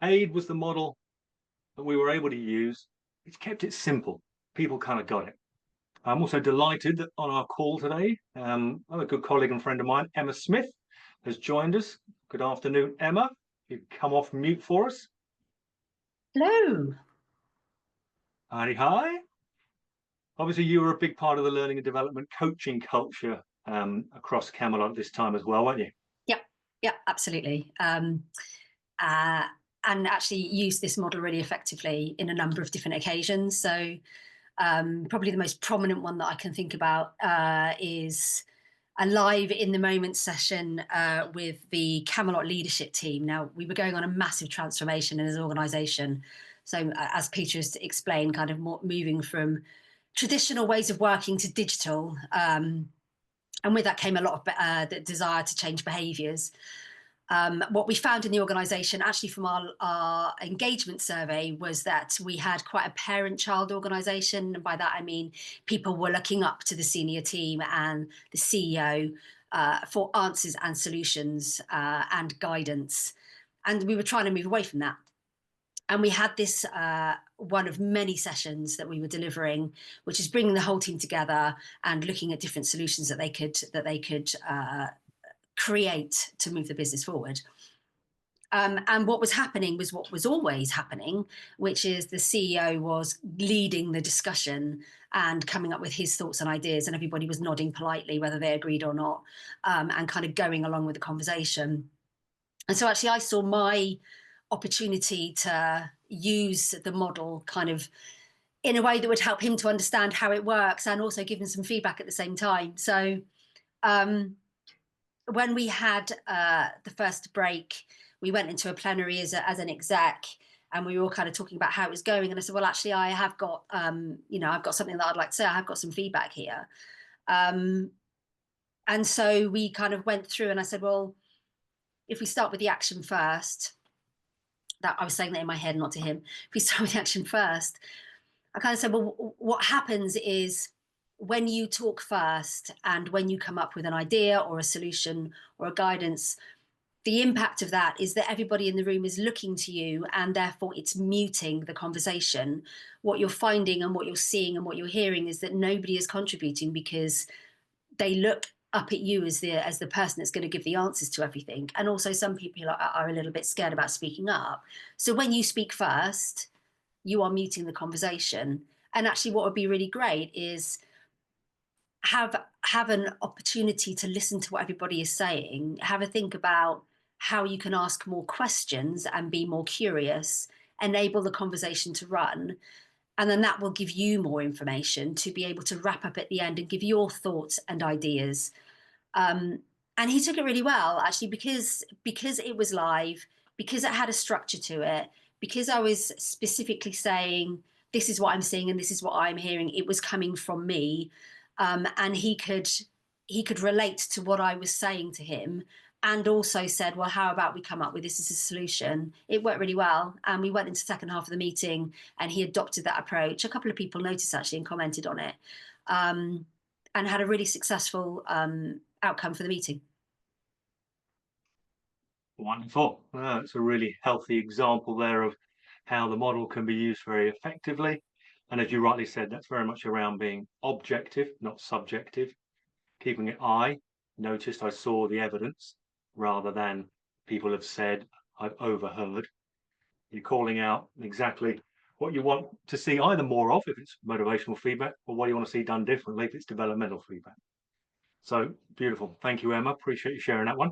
AID was the model that we were able to use. It's kept it simple. People kind of got it. I'm also delighted that on our call today, another good colleague and friend of mine, Emma Smith, has joined us. Good afternoon, Emma. You come off mute for us. Hello. Hi. Obviously, you were a big part of the learning and development coaching culture across Camelot this time as well, weren't you? Yeah, absolutely. And actually used this model really effectively in a number of different occasions. So probably the most prominent one that I can think about is a live in the moment session with the Camelot leadership team. Now, we were going on a massive transformation as an organisation. So as Peter has explained, kind of more moving from traditional ways of working to digital. And with that came a lot of the desire to change behaviours. What we found in the organisation, actually from our engagement survey, was that we had quite a parent-child organisation. And by that, I mean people were looking up to the senior team and the CEO for answers and solutions and guidance. And we were trying to move away from that. And we had this one of many sessions that we were delivering, which is bringing the whole team together and looking at different solutions that they could create to move the business forward. And what was happening was what was always happening, which is the CEO was leading the discussion and coming up with his thoughts and ideas, and everybody was nodding politely, whether they agreed or not, and kind of going along with the conversation. And so actually I saw my opportunity to use the model kind of in a way that would help him to understand how it works and also give him some feedback at the same time. So when we had the first break, we went into a plenary as an exec, and we were all kind of talking about how it was going. And I said, well, actually, I have got, I've got something that I'd like to say. I have got some feedback here. And so we kind of went through, and I said, well, if we start with the action first, that I was saying that in my head, not to him. If we start with the action first, I kind of said, well, what happens is when you talk first and when you come up with an idea or a solution or a guidance, the impact of that is that everybody in the room is looking to you, and therefore it's muting the conversation. What you're finding and what you're seeing and what you're hearing is that nobody is contributing because they look up at you as the person that's going to give the answers to everything. And also some people are a little bit scared about speaking up. So when you speak first, you are muting the conversation. And actually what would be really great is have an opportunity to listen to what everybody is saying, have a think about how you can ask more questions and be more curious, enable the conversation to run. And then that will give you more information to be able to wrap up at the end and give your thoughts and ideas. And he took it really well, actually, because it was live, because it had a structure to it, because I was specifically saying, this is what I'm seeing and this is what I'm hearing. It was coming from me. And he could relate to what I was saying to him, and also said, well, how about we come up with this as a solution? It worked really well. And we went into the second half of the meeting and he adopted that approach. A couple of people noticed actually and commented on it, and had a really successful outcome for the meeting. Wonderful. It's a really healthy example there of how the model can be used very effectively. And as you rightly said, that's very much around being objective, not subjective, keeping it I noticed, I saw the evidence, rather than people have said, I've overheard. You're calling out exactly what you want to see either more of, if it's motivational feedback, or what you want to see done differently, if it's developmental feedback. So beautiful. Thank you, Emma. Appreciate you sharing that one.